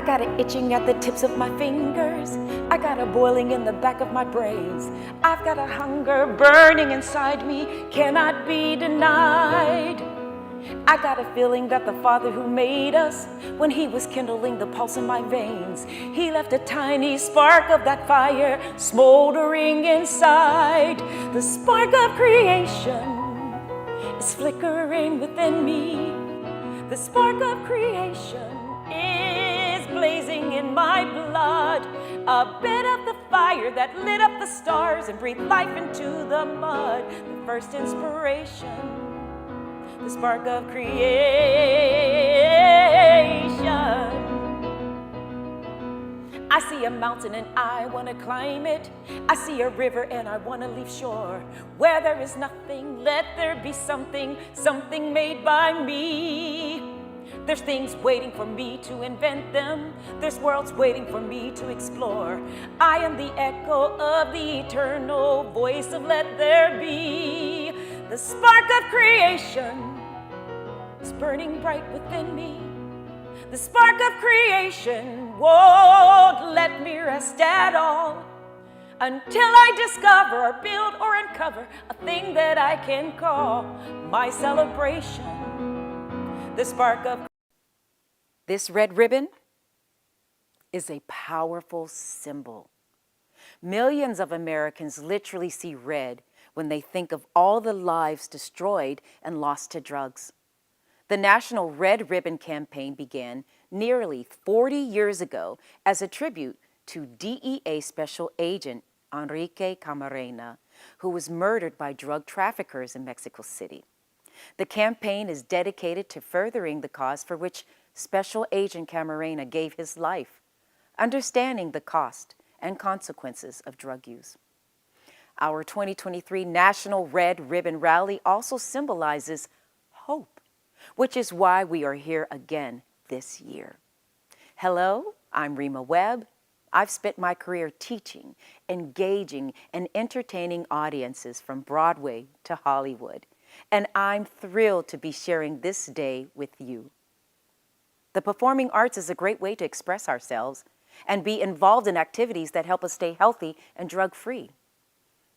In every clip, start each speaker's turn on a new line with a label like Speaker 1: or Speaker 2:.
Speaker 1: got it itching at the tips of my fingers. I got a boiling in the back of my brains. I've got a hunger burning inside me, cannot be denied. I got a feeling that the Father who made us, when He was kindling the pulse in my veins, He left a tiny spark of that fire smoldering inside. The spark of creation is flickering within me. The spark of creation is blazing in my blood. A bit of the fire that lit up the stars and breathed life into the mud. The first inspiration, the spark of creation. I see a mountain and I want to climb it. I see a river and I want to leave shore. Where there is nothing, let there be something, something made by me. There's things waiting for me to invent them. There's worlds waiting for me to explore. I am the echo of the eternal voice of let there be. The spark of creation is burning bright within me. The spark of creation won't let me rest at all until I discover or build or uncover a thing that I can call my celebration. The spark of this red ribbon is a powerful symbol. Millions of Americans literally see red when they think of all the lives destroyed and lost to drugs. The National Red Ribbon Campaign began nearly 40 years ago as a tribute to DEA Special Agent Enrique Camarena, who was murdered by drug traffickers in Mexico City. The campaign is dedicated to furthering the cause for which Special Agent Camarena gave his life, understanding the cost and consequences of drug use. Our 2023 National Red Ribbon Rally also symbolizes hope, which is why we are here again this year. Hello, I'm Rima Webb. I've spent my career teaching, engaging, and entertaining audiences from Broadway to Hollywood, and I'm thrilled to be sharing this day with you. The performing arts is a great way to express ourselves and be involved in activities that help us stay healthy and drug-free.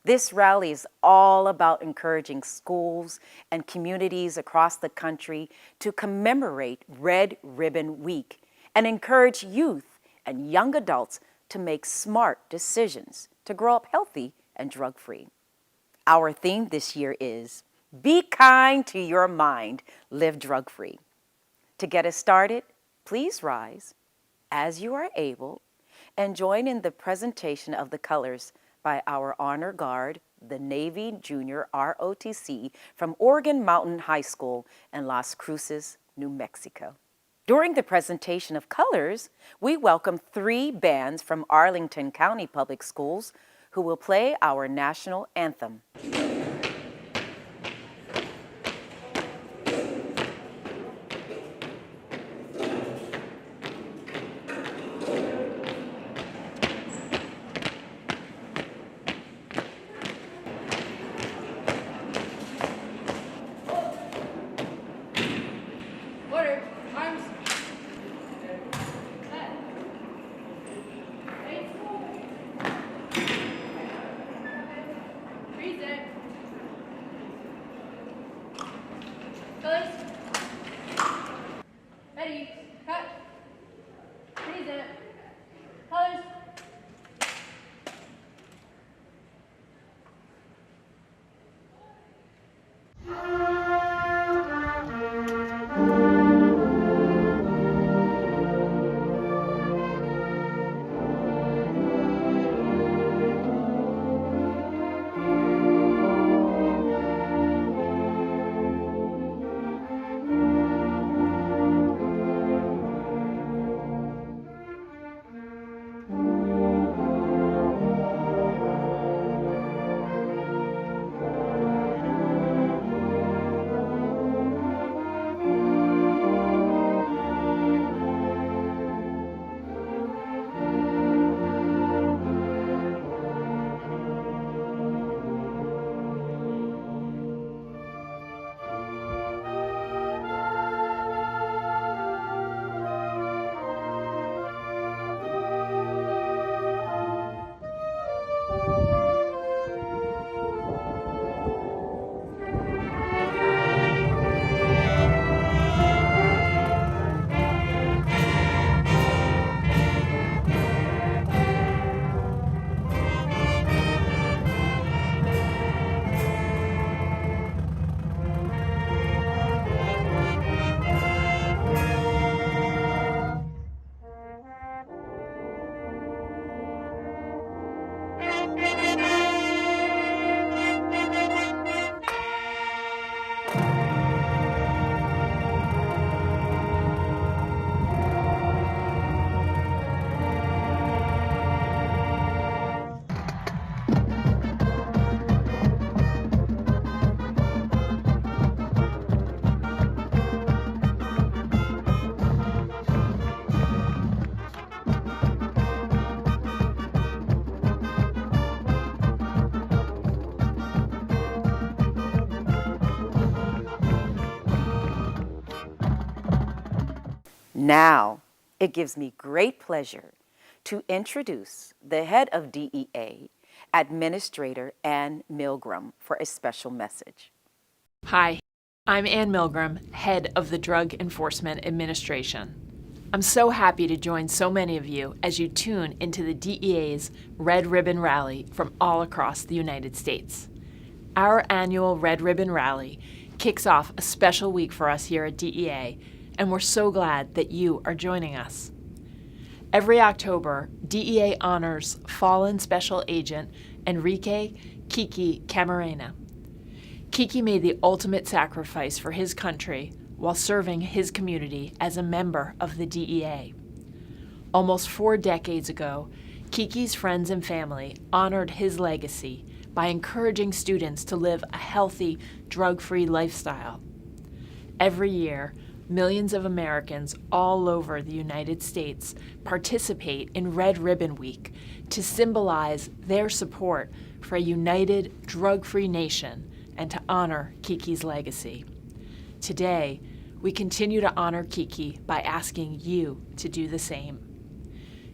Speaker 1: This rally is all about encouraging schools and communities across the country to commemorate Red Ribbon Week and encourage youth and young adults to make smart decisions to grow up healthy and drug-free. Our theme this year is Be Kind to Your Mind, Live Drug-Free. To get us started, please rise as you are able and join in the presentation of the colors by our honor guard, the Navy Junior ROTC from Oregon Mountain High School in Las Cruces, New Mexico. During the presentation of colors, we welcome 3 bands from Arlington County Public Schools who will play our national anthem. Now, it gives me great pleasure to introduce the head of DEA, Administrator Ann Milgram, for a special message.
Speaker 2: Hi, I'm Ann Milgram, head of the Drug Enforcement Administration. I'm so happy to join so many of you as you tune into the DEA's Red Ribbon Rally from all across the United States. Our annual Red Ribbon Rally kicks off a special week for us here at DEA, and we're so glad that you are joining us. Every October, DEA honors fallen Special Agent Enrique Kiki Camarena. Kiki made the ultimate sacrifice for his country while serving his community as a member of the DEA. Almost 4 decades ago, Kiki's friends and family honored his legacy by encouraging students to live a healthy, drug-free lifestyle. Every year, millions of Americans all over the United States participate in Red Ribbon Week to symbolize their support for a united, drug-free nation and to honor Kiki's legacy. Today, we continue to honor Kiki by asking you to do the same.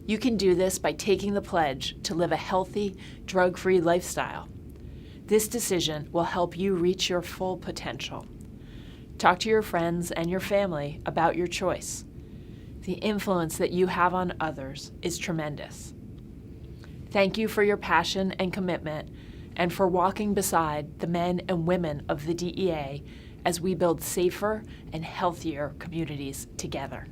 Speaker 2: You can do this by taking the pledge to live a healthy, drug-free lifestyle. This decision will help you reach your full potential. Talk to your friends and your family about your choice. The influence that you have on others is tremendous. Thank you for your passion and commitment and for walking beside the men and women of the DEA as we build safer and healthier communities together.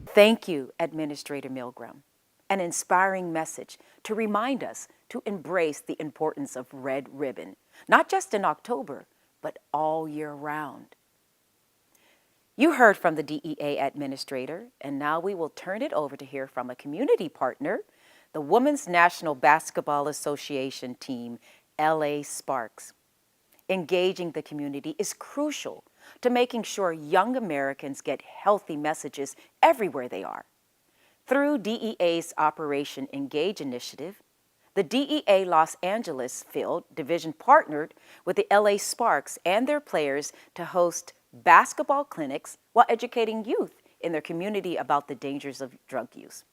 Speaker 1: Thank you, Administrator Milgram. An inspiring message to remind us to embrace the importance of Red Ribbon, not just in October, but all year round. You heard from the DEA Administrator, and now we will turn it over to hear from a community partner, the Women's National Basketball Association team, LA Sparks. Engaging the community is crucial to making sure young Americans get healthy messages everywhere they are. Through DEA's Operation Engage initiative, the DEA Los Angeles Field Division partnered with the LA Sparks and their players to host basketball clinics while educating youth in their community about the dangers of drug use.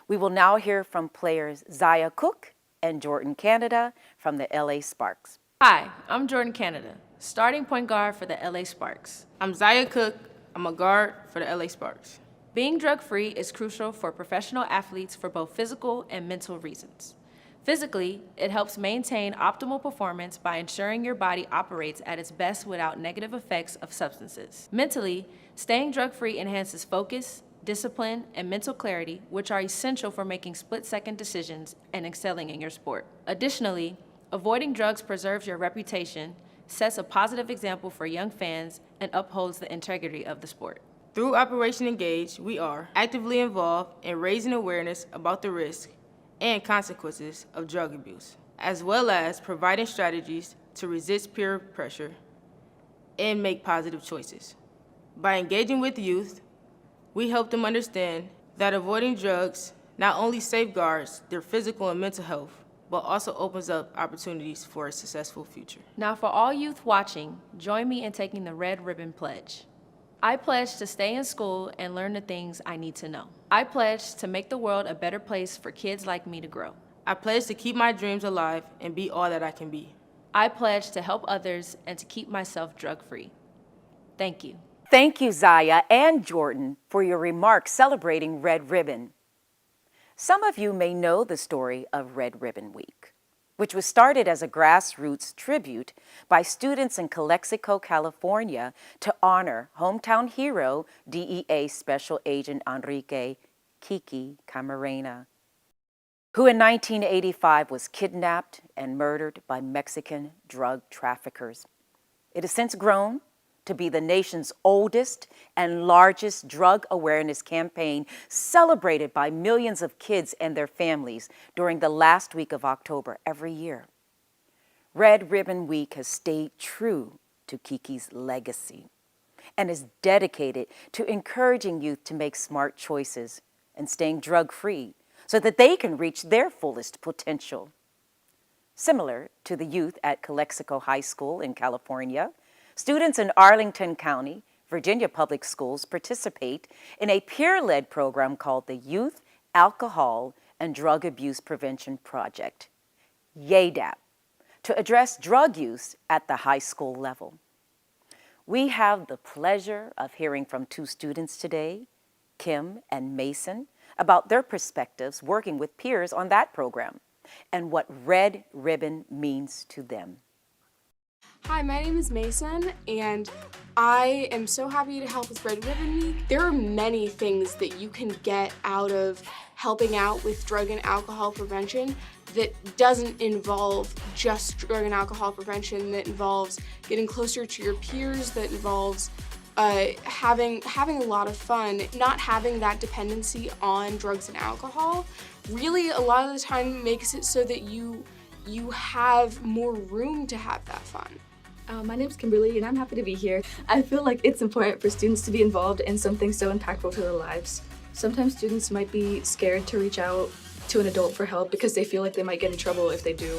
Speaker 1: We will now hear from players Zaya Cook and Jordan Canada from the LA Sparks.
Speaker 3: Hi, I'm Jordan Canada, starting point guard for the LA Sparks.
Speaker 4: I'm Zaya Cook. I'm a guard for the LA Sparks.
Speaker 3: Being drug-free is crucial for professional athletes for both physical and mental reasons. Physically, it helps maintain optimal performance by ensuring your body operates at its best without negative effects of substances. Mentally, staying drug-free enhances focus, discipline, and mental clarity, which are essential for making split-second decisions and excelling in your sport. Additionally, avoiding drugs preserves your reputation, sets a positive example for young fans, and upholds the integrity of the sport.
Speaker 4: Through Operation Engage, we are actively involved in raising awareness about the risks and consequences of drug abuse, as well as providing strategies to resist peer pressure and make positive choices. By engaging with youth, we help them understand that avoiding drugs not only safeguards their physical and mental health, but also opens up opportunities for a successful future.
Speaker 3: Now for all youth watching, join me in taking the Red Ribbon Pledge. I pledge to stay in school and learn the things I need to know. I pledge to make the world a better place for kids like me to grow.
Speaker 4: I pledge to keep my dreams alive and be all that I can be.
Speaker 3: I pledge to help others and to keep myself drug-free. Thank you.
Speaker 1: Thank you, Zaya and Jordan, for your remarks celebrating Red Ribbon. Some of you may know the story of Red Ribbon Week, which was started as a grassroots tribute by students in Calexico, California, to honor hometown hero DEA Special Agent Enrique Kiki Camarena, who in 1985 was kidnapped and murdered by Mexican drug traffickers. It has since grown to be the nation's oldest and largest drug awareness campaign, celebrated by millions of kids and their families during the last week of October every year. Red Ribbon Week has stayed true to Kiki's legacy and is dedicated to encouraging youth to make smart choices and staying drug-free so that they can reach their fullest potential. Similar to the youth at Calexico High School in California, students in Arlington County, Virginia Public Schools participate in a peer-led program called the Youth Alcohol and Drug Abuse Prevention Project, YADAP, to address drug use at the high school level. We have the pleasure of hearing from two students today, Kim and Mason, about their perspectives working with peers on that program and what Red Ribbon means to them.
Speaker 5: Hi, my name is Mason, and I am so happy to help with Red Ribbon Week. There are many things that you can get out of helping out with drug and alcohol prevention that doesn't involve just drug and alcohol prevention, that involves getting closer to your peers, that involves having a lot of fun, not having that dependency on drugs and alcohol. Really, a lot of the time makes it so that you have more room to have that fun.
Speaker 6: My name's Kimberly, and I'm happy to be here. I feel like it's important for students to be involved in something so impactful to their lives. Sometimes students might be scared to reach out to an adult for help because they feel like they might get in trouble if they do.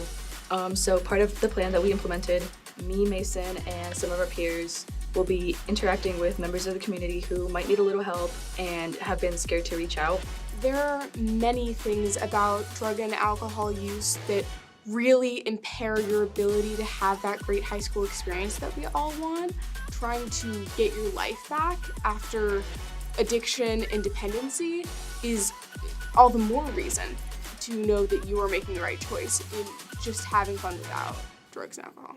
Speaker 6: So part of the plan that we implemented, me, Mason, and some of our peers will be interacting with members of the community who might need a little help and have been scared to reach out.
Speaker 5: There are many things about drug and alcohol use that really impair your ability to have that great high school experience that we all want. Trying to get your life back after addiction and dependency is all the more reason to know that you are making the right choice in just having fun without drugs and alcohol.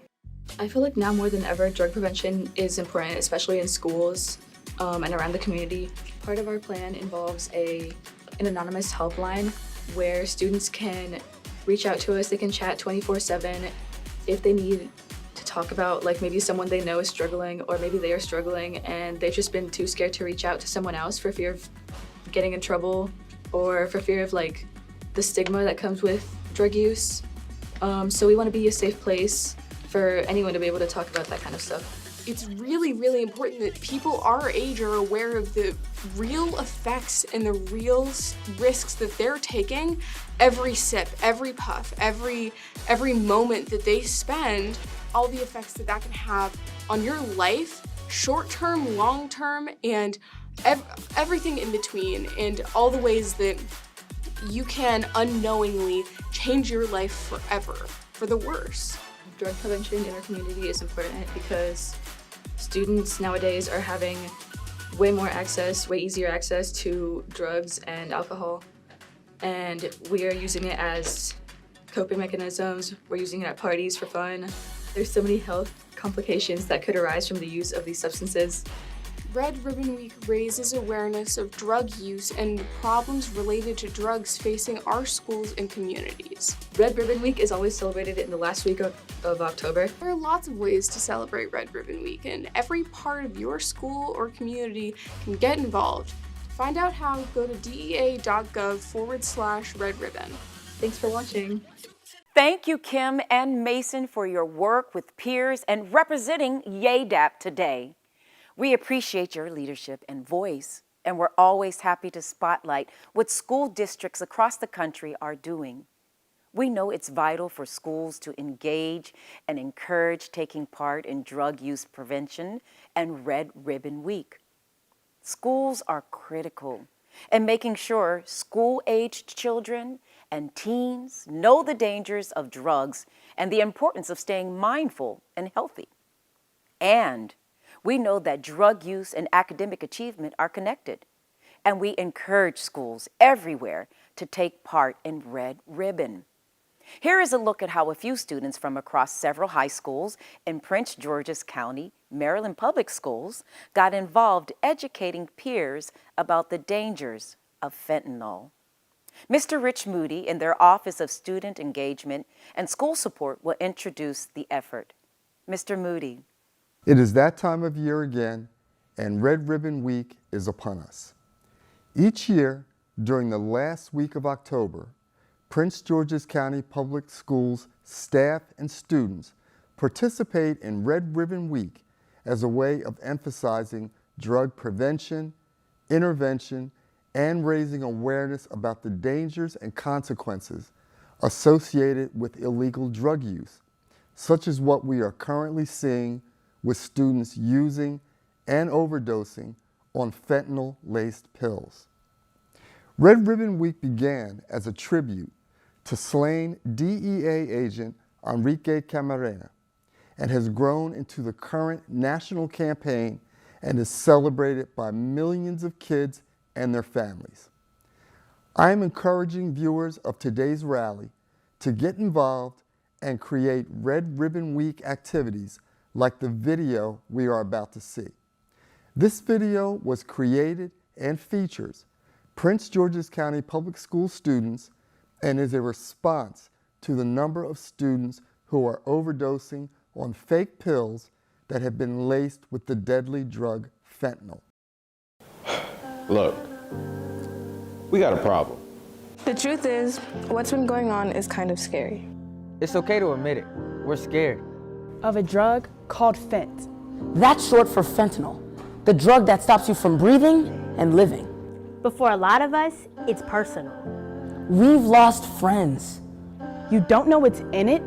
Speaker 6: I feel like now more than ever, drug prevention is important, especially in schools and around the community. Part of our plan involves an anonymous helpline where students can reach out to us. They can chat 24/7 if they need to talk about, like, maybe someone they know is struggling, or maybe they are struggling and they've just been too scared to reach out to someone else for fear of getting in trouble or for fear of like the stigma that comes with drug use. So we want to be a safe place for anyone to be able to talk about that kind of stuff.
Speaker 5: It's really, really important that people our age are aware of the real effects and the real risks that they're taking every sip, every puff, every moment that they spend, all the effects that that can have on your life, short-term, long-term, and everything in between, and all the ways that you can unknowingly change your life forever, for the worse.
Speaker 6: Drug prevention in our community is important because students nowadays are having way more access, way easier access to drugs and alcohol. And we are using it as coping mechanisms. We're using it at parties for fun. There's so many health complications that could arise from the use of these substances.
Speaker 5: Red Ribbon Week raises awareness of drug use and the problems related to drugs facing our schools and communities.
Speaker 6: Red Ribbon Week is always celebrated in the last week of October.
Speaker 5: There are lots of ways to celebrate Red Ribbon Week, and every part of your school or community can get involved. To find out how, go to dea.gov/Red Ribbon.
Speaker 6: Thanks for watching.
Speaker 1: Thank you, Kim and Mason, for your work with peers and representing YADAP today. We appreciate your leadership and voice, and we're always happy to spotlight what school districts across the country are doing. We know it's vital for schools to engage and encourage taking part in drug use prevention and Red Ribbon Week. Schools are critical in making sure school-aged children and teens know the dangers of drugs and the importance of staying mindful and healthy. And we know that drug use and academic achievement are connected, and we encourage schools everywhere to take part in Red Ribbon. Here is a look at how a few students from across several high schools in Prince George's County, Maryland Public Schools, got involved educating peers about the dangers of fentanyl. Mr. Rich Moody in their Office of Student Engagement and School Support will introduce the effort. Mr. Moody.
Speaker 7: It is that time of year again, and Red Ribbon Week is upon us. Each year, during the last week of October, Prince George's County Public Schools staff and students participate in Red Ribbon Week as a way of emphasizing drug prevention, intervention, and raising awareness about the dangers and consequences associated with illegal drug use, such as what we are currently seeing with students using and overdosing on fentanyl-laced pills. Red Ribbon Week began as a tribute to slain DEA agent Enrique Camarena and has grown into the current national campaign and is celebrated by millions of kids and their families. I am encouraging viewers of today's rally to get involved and create Red Ribbon Week activities like the video we are about to see. This video was created and features Prince George's County Public School students and is a response to the number of students who are overdosing on fake pills that have been laced with the deadly drug fentanyl.
Speaker 8: Look, we got a problem.
Speaker 9: The truth is, what's been going on is kind of scary.
Speaker 10: It's okay to admit it. We're scared.
Speaker 11: Of a drug called fent.
Speaker 12: That's short for fentanyl, the drug that stops you from breathing and living.
Speaker 13: But for a lot of us, it's personal.
Speaker 12: We've lost friends.
Speaker 11: You don't know what's in it,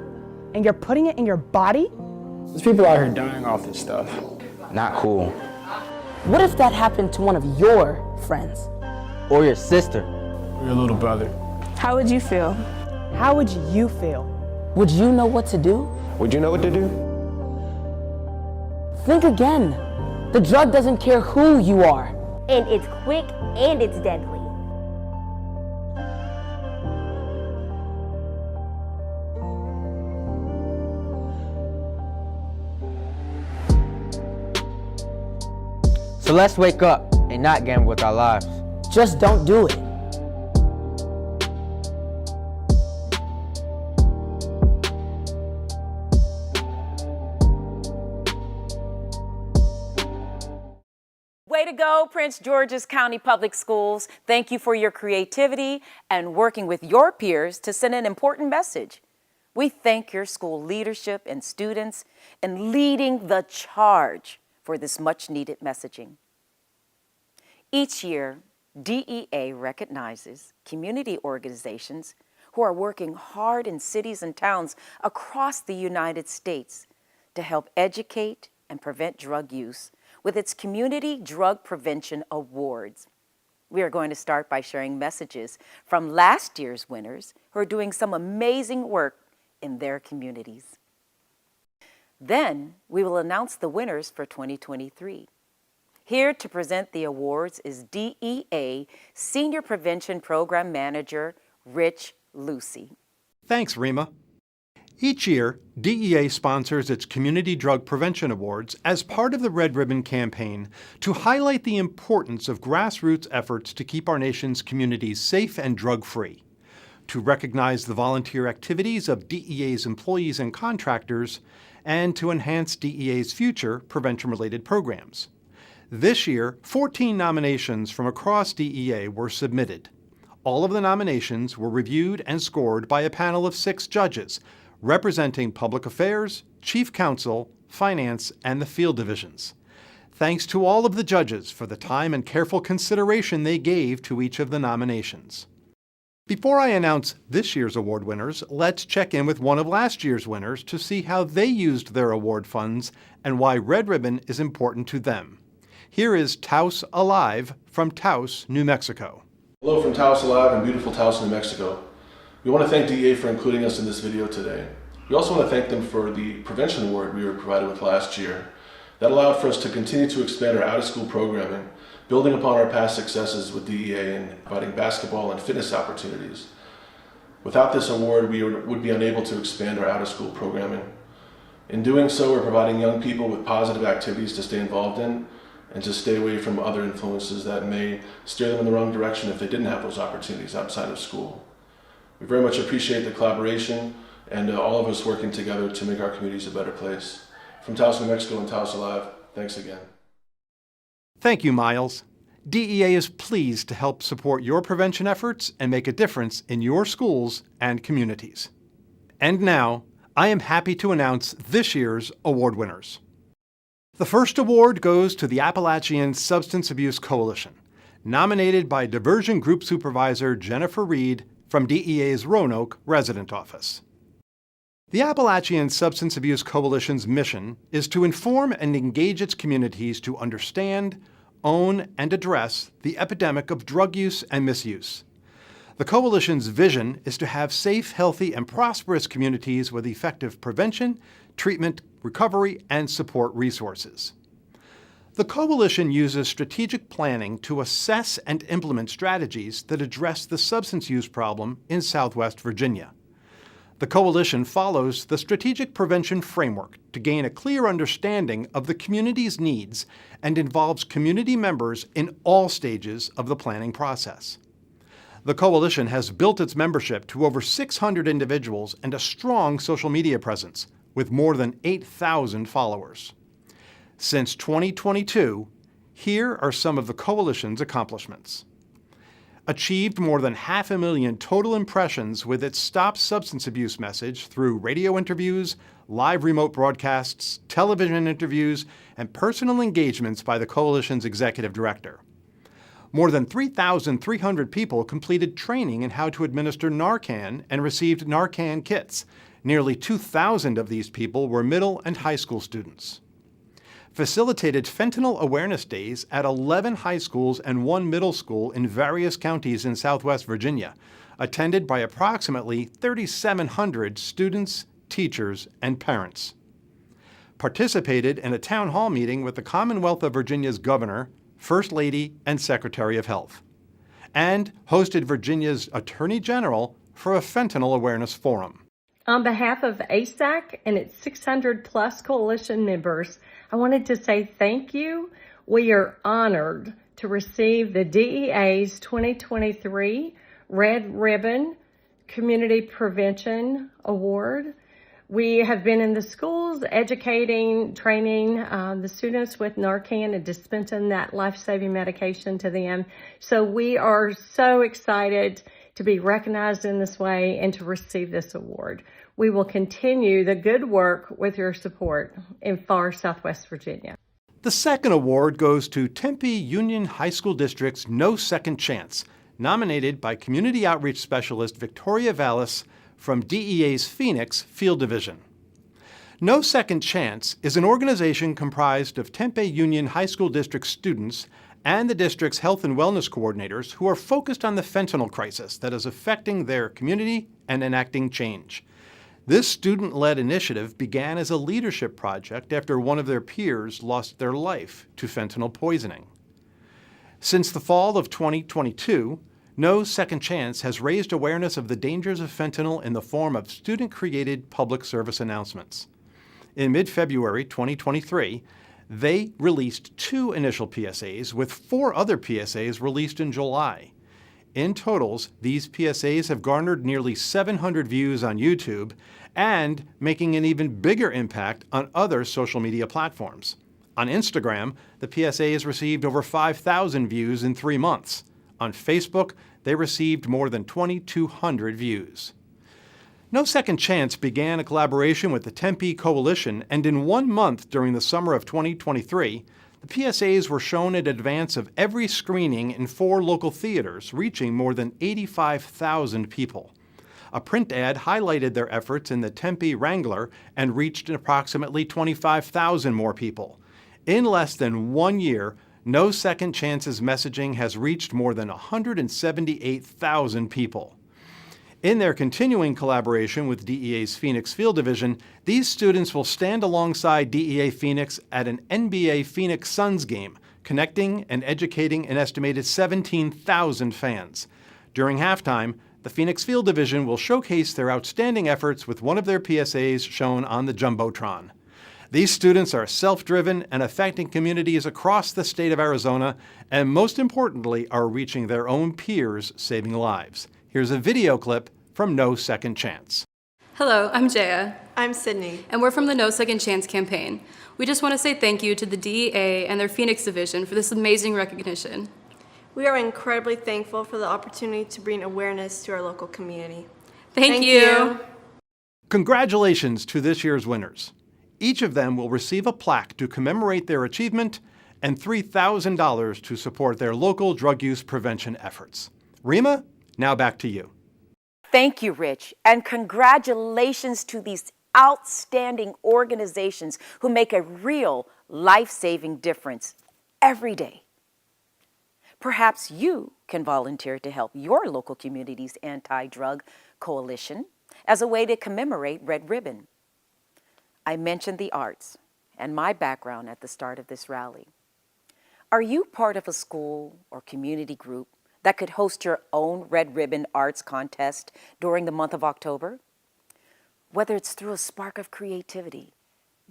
Speaker 11: and you're putting it in your body?
Speaker 10: There's people out here dying off this stuff.
Speaker 8: Not cool.
Speaker 12: What if that happened to one of your friends?
Speaker 10: Or your sister.
Speaker 8: Or your little brother.
Speaker 9: How would you feel?
Speaker 11: How would you feel?
Speaker 12: Would you know what to do?
Speaker 8: Would you know what to do?
Speaker 12: Think again. The drug doesn't care who you are.
Speaker 13: And it's quick and it's deadly.
Speaker 10: So let's wake up and not gamble with our lives.
Speaker 12: Just don't do it.
Speaker 1: Way to go, Prince George's County Public Schools. Thank you for your creativity and working with your peers to send an important message. We thank your school leadership and students in leading the charge for this much-needed messaging. Each year, DEA recognizes community organizations who are working hard in cities and towns across the United States to help educate and prevent drug use with its Community Drug Prevention Awards. We are going to start by sharing messages from last year's winners who are doing some amazing work in their communities. Then we will announce the winners for 2023. Here to present the awards is DEA Senior Prevention Program Manager, Rich Lucy.
Speaker 14: Thanks, Rima. Each year, DEA sponsors its Community Drug Prevention Awards as part of the Red Ribbon campaign to highlight the importance of grassroots efforts to keep our nation's communities safe and drug-free, to recognize the volunteer activities of DEA's employees and contractors, and to enhance DEA's future prevention-related programs. This year, 14 nominations from across DEA were submitted. All of the nominations were reviewed and scored by a panel of 6 judges, representing public affairs, chief counsel, finance, and the field divisions. Thanks to all of the judges for the time and careful consideration they gave to each of the nominations. Before I announce this year's award winners, let's check in with one of last year's winners to see how they used their award funds and why Red Ribbon is important to them. Here is Taos Alive from Taos, New Mexico.
Speaker 15: Hello from Taos Alive in beautiful Taos, New Mexico. We want to thank DEA for including us in this video today. We also want to thank them for the prevention award we were provided with last year. That allowed for us to continue to expand our out-of-school programming, building upon our past successes with DEA in providing basketball and fitness opportunities. Without this award, we would be unable to expand our out-of-school programming. In doing so, we're providing young people with positive activities to stay involved in and to stay away from other influences that may steer them in the wrong direction if they didn't have those opportunities outside of school. We very much appreciate the collaboration and all of us working together to make our communities a better place. From Taos, New Mexico and Taos Alive, thanks again.
Speaker 14: Thank you, Miles. DEA is pleased to help support your prevention efforts and make a difference in your schools and communities. And now, I am happy to announce this year's award winners. The first award goes to the Appalachian Substance Abuse Coalition, nominated by Diversion Group Supervisor Jennifer Reed from DEA's Roanoke Resident Office. The Appalachian Substance Abuse Coalition's mission is to inform and engage its communities to understand, own, and address the epidemic of drug use and misuse. The Coalition's vision is to have safe, healthy, and prosperous communities with effective prevention, treatment, recovery, and support resources. The Coalition uses strategic planning to assess and implement strategies that address the substance use problem in Southwest Virginia. The Coalition follows the Strategic Prevention Framework to gain a clear understanding of the community's needs and involves community members in all stages of the planning process. The Coalition has built its membership to over 600 individuals and a strong social media presence, with more than 8,000 followers. Since 2022, here are some of the Coalition's accomplishments. Achieved more than 500,000 total impressions with its Stop Substance Abuse message through radio interviews, live remote broadcasts, television interviews, and personal engagements by the Coalition's executive director. More than 3,300 people completed training in how to administer Narcan and received Narcan kits. Nearly 2,000 of these people were middle and high school students. Facilitated fentanyl awareness days at 11 high schools and 1 middle school in various counties in Southwest Virginia, attended by approximately 3,700 students, teachers, and parents. Participated in a town hall meeting with the Commonwealth of Virginia's governor, First Lady, and Secretary of Health, and hosted Virginia's Attorney General for a fentanyl awareness forum.
Speaker 16: On behalf of ASAC and its 600-plus coalition members, I wanted to say thank you. We are honored to receive the DEA's 2023 Red Ribbon Community Prevention Award. We have been in the schools educating, training the students with Narcan and dispensing that life-saving medication to them. So we are so excited to be recognized in this way and to receive this award. We will continue the good work with your support in far Southwest Virginia.
Speaker 14: The second award goes to Tempe Union High School District's No Second Chance, nominated by Community Outreach Specialist Victoria Vallis from DEA's Phoenix Field Division. No Second Chance is an organization comprised of Tempe Union High School District students and the district's health and wellness coordinators who are focused on the fentanyl crisis that is affecting their community and enacting change. This student-led initiative began as a leadership project after one of their peers lost their life to fentanyl poisoning. Since the fall of 2022, No Second Chance has raised awareness of the dangers of fentanyl in the form of student-created public service announcements. In mid-February 2023, they released 2 initial PSAs, with 4 other PSAs released in July. In totals, these PSAs have garnered nearly 700 views on YouTube and making an even bigger impact on other social media platforms. On Instagram, the PSAs received over 5,000 views in 3 months. On Facebook, they received more than 2,200 views. No Second Chance began a collaboration with the Tempe Coalition, and in 1 month during the summer of 2023, the PSAs were shown in advance of every screening in 4 local theaters, reaching more than 85,000 people. A print ad highlighted their efforts in the Tempe Wrangler and reached approximately 25,000 more people. In less than 1 year, No Second Chance's messaging has reached more than 178,000 people. In their continuing collaboration with DEA's Phoenix Field Division, these students will stand alongside DEA Phoenix at an NBA Phoenix Suns game, connecting and educating an estimated 17,000 fans. During halftime, the Phoenix Field Division will showcase their outstanding efforts with one of their PSAs shown on the Jumbotron. These students are self-driven and affecting communities across the state of Arizona, and most importantly, are reaching their own peers, saving lives. Here's a video clip from No Second Chance.
Speaker 17: Hello, I'm Jaya.
Speaker 9: I'm Sydney.
Speaker 17: And we're from the No Second Chance campaign. We just want to say thank you to the DEA and their Phoenix division for this amazing recognition.
Speaker 9: We are incredibly thankful for the opportunity to bring awareness to our local community.
Speaker 17: Thank you.
Speaker 14: Congratulations to this year's winners. Each of them will receive a plaque to commemorate their achievement and $3,000 to support their local drug use prevention efforts. Rima, now back to you.
Speaker 1: Thank you, Rich, and congratulations to these outstanding organizations who make a real life-saving difference every day. Perhaps you can volunteer to help your local community's anti-drug coalition as a way to commemorate Red Ribbon. I mentioned the arts and my background at the start of this rally. Are you part of a school or community group that could host your own Red Ribbon Arts Contest during the month of October? Whether it's through a spark of creativity,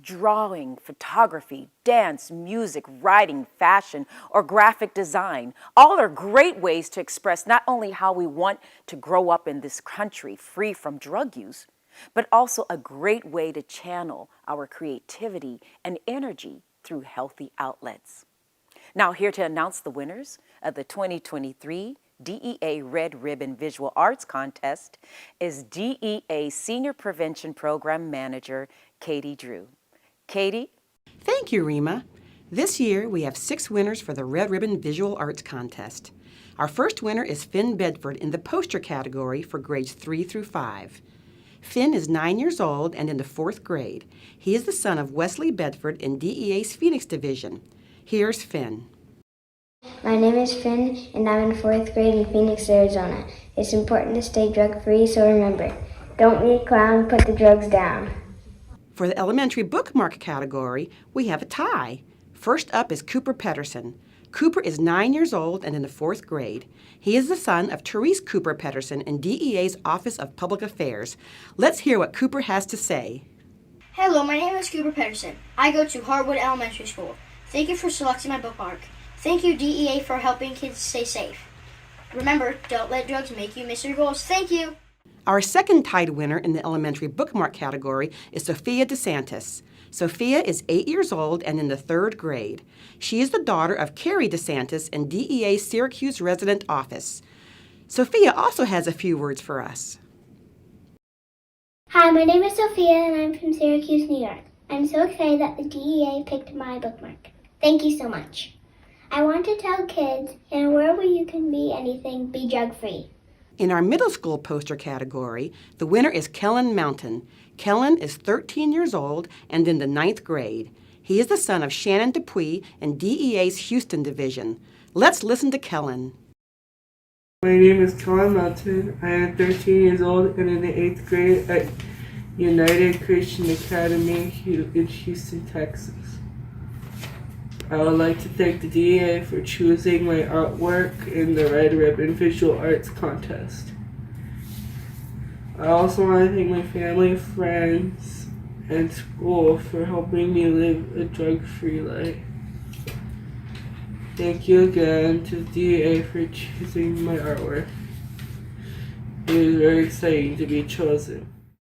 Speaker 1: drawing, photography, dance, music, writing, fashion, or graphic design, all are great ways to express not only how we want to grow up in this country free from drug use, but also a great way to channel our creativity and energy through healthy outlets. Now, here to announce the winners of the 2023 DEA Red Ribbon Visual Arts Contest is DEA Senior Prevention Program Manager, Katie Drew. Katie?
Speaker 18: Thank you, Rima. This year, we have 6 winners for the Red Ribbon Visual Arts Contest. Our first winner is Finn Bedford in the poster category for grades 3 through 5. Finn is 9 years old and in the 4th grade. He is the son of Wesley Bedford in DEA's Phoenix Division. Here's Finn.
Speaker 19: My name is Finn, and I'm in 4th grade in Phoenix, Arizona. It's important to stay drug-free, so remember, don't be a clown, put the drugs down.
Speaker 18: For the elementary bookmark category, we have a tie. First up is Cooper Pedersen. Cooper is 9 years old and in the 4th grade. He is the son of Therese Cooper Pedersen in DEA's Office of Public Affairs. Let's hear what Cooper has to say.
Speaker 20: Hello, my name is Cooper Pedersen. I go to Hartwood Elementary School. Thank you for selecting my bookmark. Thank you, DEA, for helping kids stay safe. Remember, don't let drugs make you miss your goals. Thank you.
Speaker 18: Our second tied winner in the elementary bookmark category is Sophia DeSantis. Sophia is 8 years old and in the 3rd grade. She is the daughter of Carrie DeSantis in DEA's Syracuse resident office. Sophia also has a few words for us.
Speaker 19: Hi, my name is Sophia, and I'm from Syracuse, New York. I'm so excited that the DEA picked my bookmark. Thank you so much. I want to tell kids, in a world where you can be anything, be drug-free.
Speaker 18: In our middle school poster category, the winner is Kellen Mountain. Kellen is 13 years old and in the 9th grade. He is the son of Shannon Dupuy in DEA's Houston Division. Let's listen to Kellen.
Speaker 21: My name is Kellen Mountain. I am 13 years old and in the 8th grade at United Christian Academy in Houston, Texas. I would like to thank the DEA for choosing my artwork in the Red Ribbon Visual Arts Contest. I also want to thank my family, friends, and school for helping me live a drug-free life. Thank you again to the DEA for choosing my artwork. It is very exciting to be chosen.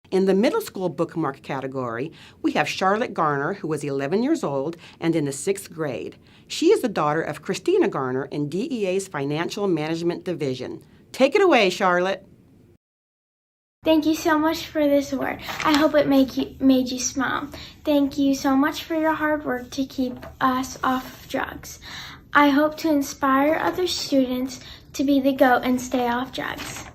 Speaker 18: In the middle school bookmark category, we have Charlotte Garner, who is 11 years old and in the 6th grade. She is the daughter of Christina Garner in DEA's Financial Management Division. Take it away, Charlotte.
Speaker 22: Thank you so much for this award. I hope it made you smile. Thank you so much for your hard work to keep us off of drugs. I hope to inspire other students to be the GOAT and stay off drugs.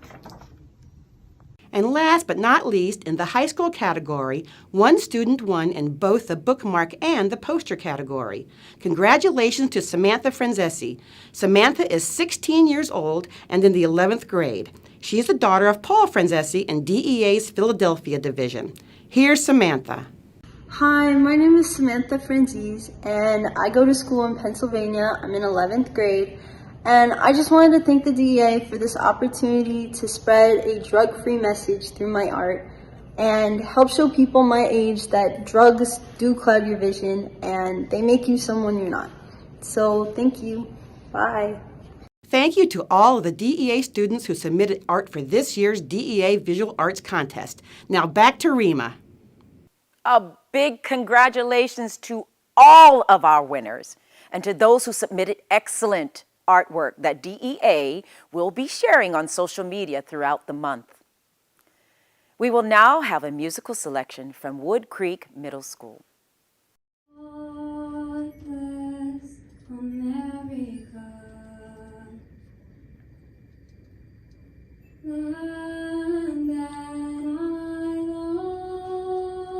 Speaker 18: And last but not least, in the high school category, one student won in both the bookmark and the poster category. Congratulations to Samantha Franzesi. Samantha is 16 years old and in the 11th grade. She is the daughter of Paul Franzesi in DEA's Philadelphia Division. Here's Samantha.
Speaker 23: Hi, my name is Samantha Franzese, and I go to school in Pennsylvania. I'm in 11th grade. And I just wanted to thank the DEA for this opportunity to spread a drug-free message through my art and help show people my age that drugs do cloud your vision and they make you someone you're not. So thank you. Bye.
Speaker 18: Thank you to all of the DEA students who submitted art for this year's DEA Visual Arts Contest. Now back to Rima.
Speaker 1: A big congratulations to all of our winners and to those who submitted excellent artwork that DEA will be sharing on social media throughout the month. We will now have a musical selection from Wood Creek Middle School.
Speaker 24: God bless America, land that I love.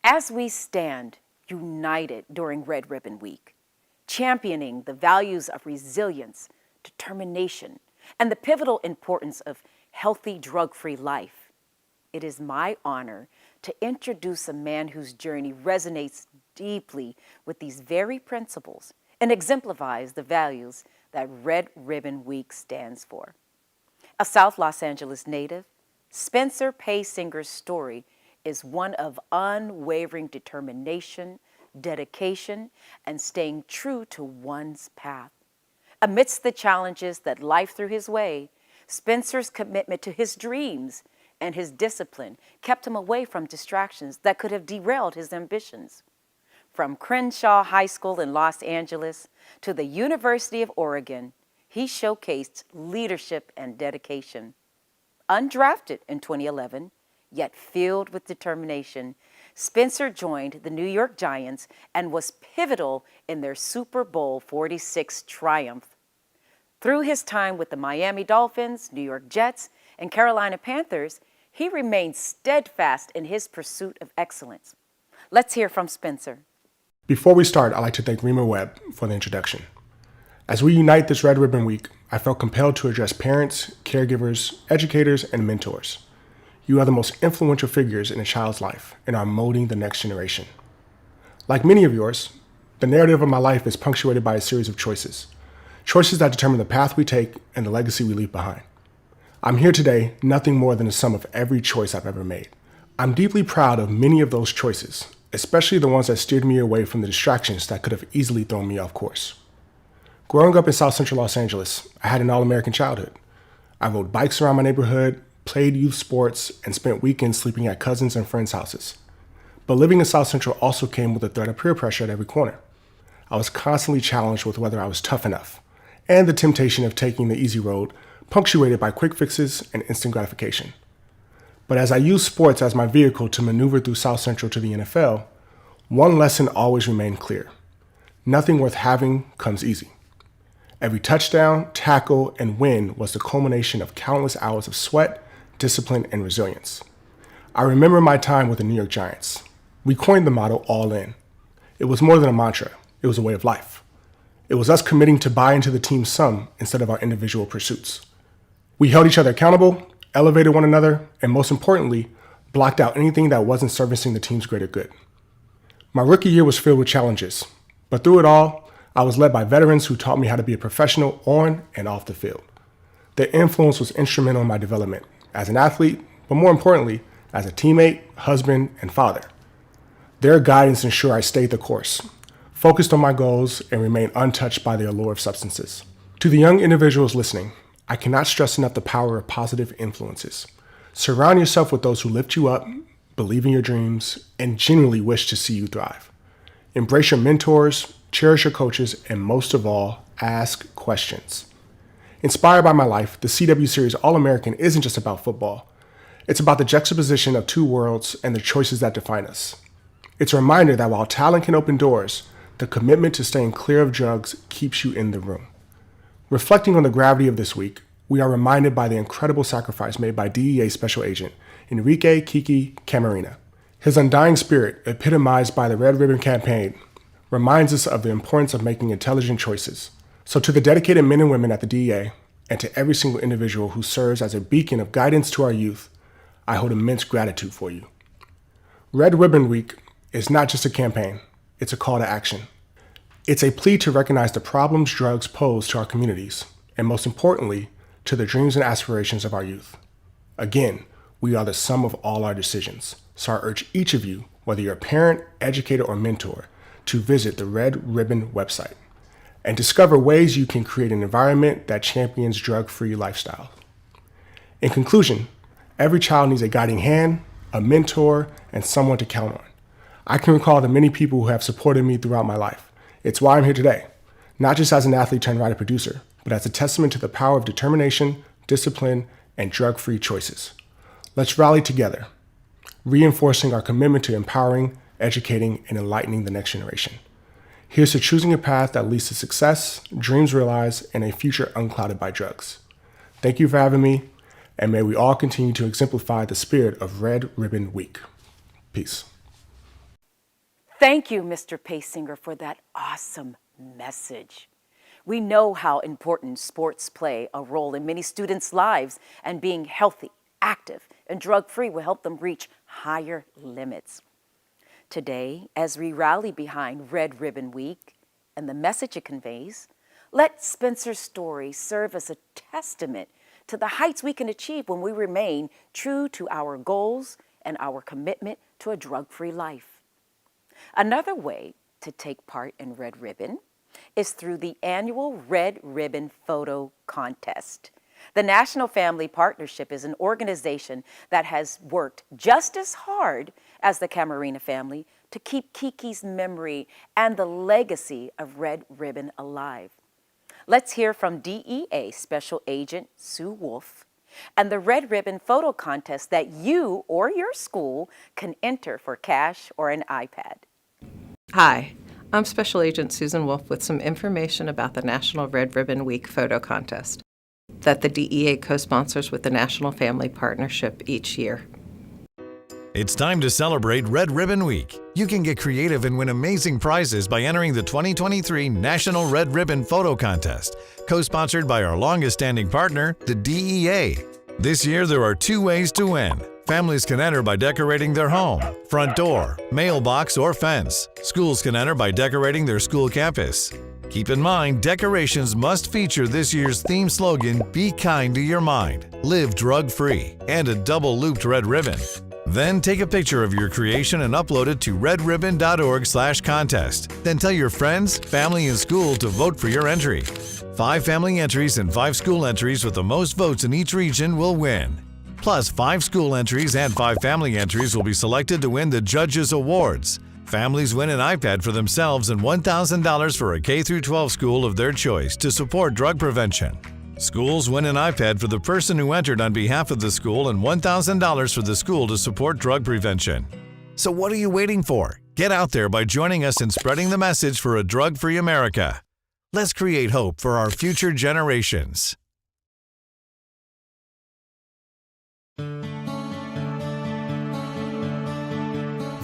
Speaker 1: As we stand united during Red Ribbon Week, championing the values of resilience, determination, and the pivotal importance of healthy, drug-free life, it is my honor to introduce a man whose journey resonates deeply with these very principles and exemplifies the values that Red Ribbon Week stands for. A South Los Angeles native, Spencer Paysinger's story is one of unwavering determination, dedication, and staying true to one's path. Amidst the challenges that life threw his way, Spencer's commitment to his dreams and his discipline kept him away from distractions that could have derailed his ambitions. From Crenshaw High School in Los Angeles to the University of Oregon, he showcased leadership and dedication. Undrafted in 2011, yet filled with determination, Spencer joined the New York Giants and was pivotal in their Super Bowl 46 triumph. Through his time with the Miami Dolphins, New York Jets, and Carolina Panthers, he remained steadfast in his pursuit of excellence. Let's hear from Spencer.
Speaker 2: Before we start, I'd like to thank Rima Webb for the introduction. As we unite this Red Ribbon Week, I felt compelled to address parents, caregivers, educators, and mentors. You are the most influential figures in a child's life and are molding the next generation. Like many of yours, the narrative of my life is punctuated by a series of choices. Choices that determine the path we take and the legacy we leave behind. I'm here today, nothing more than a sum of every choice I've ever made. I'm deeply proud of many of those choices, especially the ones that steered me away from the distractions that could have easily thrown me off course. Growing up in South Central Los Angeles, I had an all-American childhood. I rode bikes around my neighborhood, played youth sports, and spent weekends sleeping at cousins and friends' houses. But living in South Central also came with the threat of peer pressure at every corner. I was constantly challenged with whether I was tough enough, and the temptation of taking the easy road, punctuated by quick fixes and instant gratification. But as I used sports as my vehicle to maneuver through South Central to the NFL, one lesson always remained clear. Nothing worth having comes easy. Every touchdown, tackle, and win was the culmination of countless hours of sweat, discipline, and resilience. I remember my time with the New York Giants. We coined the motto, all in. It was more than a mantra. It was a way of life. It was us committing to buy into the team's sum instead of our individual pursuits. We held each other accountable, elevated one another, and most importantly, blocked out anything that wasn't servicing the team's greater good. My rookie year was filled with challenges, but through it all, I was led by veterans who taught me how to be a professional on and off the field. Their influence was instrumental in my development as an athlete, but more importantly, as a teammate, husband, and father. Their guidance ensured I stayed the course, focused on my goals, and remained untouched by the allure of substances. To the young individuals listening, I cannot stress enough the power of positive influences. Surround yourself with those who lift you up, believe in your dreams, and genuinely wish to see you thrive. Embrace your mentors, cherish your coaches, and most of all, ask questions. Inspired by my life, the CW series All-American isn't just about football. It's about the juxtaposition of two worlds and the choices that define us. It's a reminder that while talent can open doors, the commitment to staying clear of drugs keeps you in the room. Reflecting on the gravity of this week, we are reminded by the incredible sacrifice made by DEA Special Agent Enrique Kiki Camarena. His undying spirit, epitomized by the Red Ribbon Campaign, reminds us of the importance of making intelligent choices. So to the dedicated men and women at the DEA, And to every single individual who serves as a beacon of guidance to our youth, I hold immense gratitude for you. Red Ribbon Week is not just a campaign, it's a call to action. It's a plea to recognize the problems drugs pose to our communities, and most importantly, to the dreams and aspirations of our youth. Again, we are the sum of all our decisions, so I urge each of you, whether you're a parent, educator, or mentor, to visit the Red Ribbon website and discover ways you can create an environment that champions drug-free lifestyle. In conclusion, every child needs a guiding hand, a mentor, and someone to count on. I can recall the many people who have supported me throughout my life. It's why I'm here today, not just as an athlete turned writer producer, but as a testament to the power of determination, discipline, and drug-free choices. Let's rally together, reinforcing our commitment to empowering, educating, and enlightening the next generation. Here's to choosing a path that leads to success, dreams realized, and a future unclouded by drugs. Thank you for having me, and may we all continue to exemplify the spirit of Red Ribbon Week. Peace.
Speaker 1: Thank you, Mr. Paysinger, for that awesome message. We know how important sports play a role in many students' lives, and being healthy, active, and drug-free will help them reach higher limits. Today, as we rally behind Red Ribbon Week and the message it conveys, let Spencer's story serve as a testament to the heights we can achieve when we remain true to our goals and our commitment to a drug-free life. Another way to take part in Red Ribbon is through the annual Red Ribbon Photo Contest. The National Family Partnership is an organization that has worked just as hard as the Camarena family to keep Kiki's memory and the legacy of Red Ribbon alive. Let's hear from DEA Special Agent Sue Wolf and the Red Ribbon Photo Contest that you or your school can enter for cash or an iPad.
Speaker 3: Hi, I'm Special Agent Susan Wolf with some information about the National Red Ribbon Week Photo Contest that the DEA co-sponsors with the National Family Partnership each year.
Speaker 4: It's time to celebrate Red Ribbon Week. You can get creative and win amazing prizes by entering the 2023 National Red Ribbon Photo Contest, co-sponsored by our longest-standing partner, the DEA. This year, there are 2 ways to win. Families can enter by decorating their home, front door, mailbox, or fence. Schools can enter by decorating their school campus. Keep in mind, decorations must feature this year's theme slogan, Be Kind to Your Mind, Live Drug-Free, and a double-looped red ribbon. Then take a picture of your creation and upload it to redribbon.org/contest. Then tell your friends, family, and school to vote for your entry. 5 family entries and 5 school entries with the most votes in each region will win. Plus, 5 school entries and 5 family entries will be selected to win the Judges Awards. Families win an iPad for themselves and $1,000 for a K-12 school of their choice to support drug prevention. Schools win an iPad for the person who entered on behalf of the school and $1,000 for the school to support drug prevention. So what are you waiting for? Get out there by joining us in spreading the message for a drug-free America. Let's create hope for our future generations.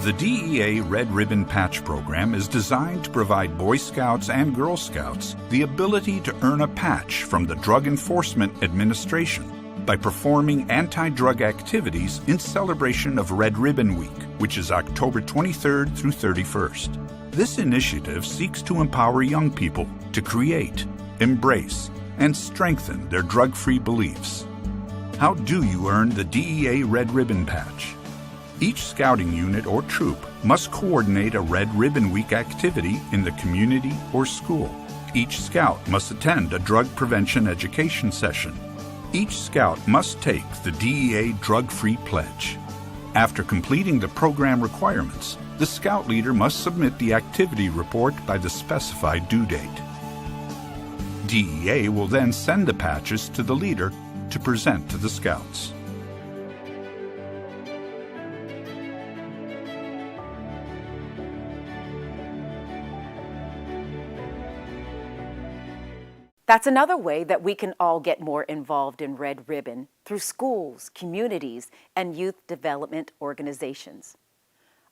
Speaker 5: The DEA Red Ribbon Patch Program is designed to provide Boy Scouts and Girl Scouts the ability to earn a patch from the Drug Enforcement Administration by performing anti-drug activities in celebration of Red Ribbon Week, which is October 23rd through 31st. This initiative seeks to empower young people to create, embrace, and strengthen their drug-free beliefs. How do you earn the DEA Red Ribbon Patch? Each scouting unit or troop must coordinate a Red Ribbon Week activity in the community or school. Each scout must attend a drug prevention education session. Each scout must take the DEA Drug-Free Pledge. After completing the program requirements, the scout leader must submit the activity report by the specified due date. DEA will then send the patches to the leader to present to the scouts.
Speaker 1: That's another way that we can all get more involved in Red Ribbon through schools, communities, and youth development organizations.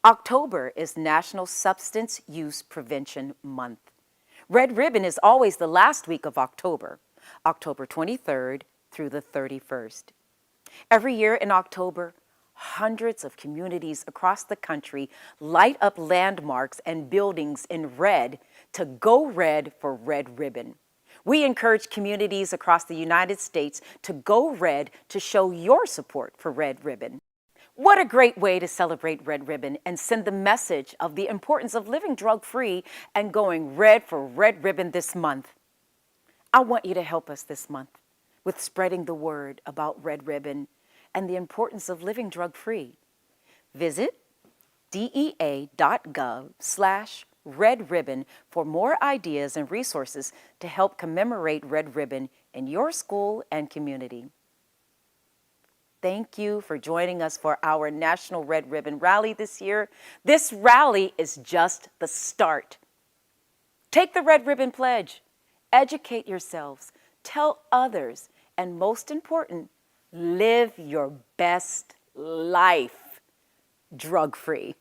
Speaker 1: October is National Substance Use Prevention Month. Red Ribbon is always the last week of October. October 23rd through the 31st. Every year in October, hundreds of communities across the country light up landmarks and buildings in red to go red for Red Ribbon. We encourage communities across the United States to go red to show your support for Red Ribbon. What a great way to celebrate Red Ribbon and send the message of the importance of living drug-free and going red for Red Ribbon this month. I want you to help us this month with spreading the word about Red Ribbon and the importance of living drug-free. Visit dea.gov/Red Ribbon for more ideas and resources to help commemorate Red Ribbon in your school and community. Thank you for joining us for our National Red Ribbon Rally this year. This rally is just the start. Take the Red Ribbon Pledge, educate yourselves, tell others, and most important, live your best life drug-free.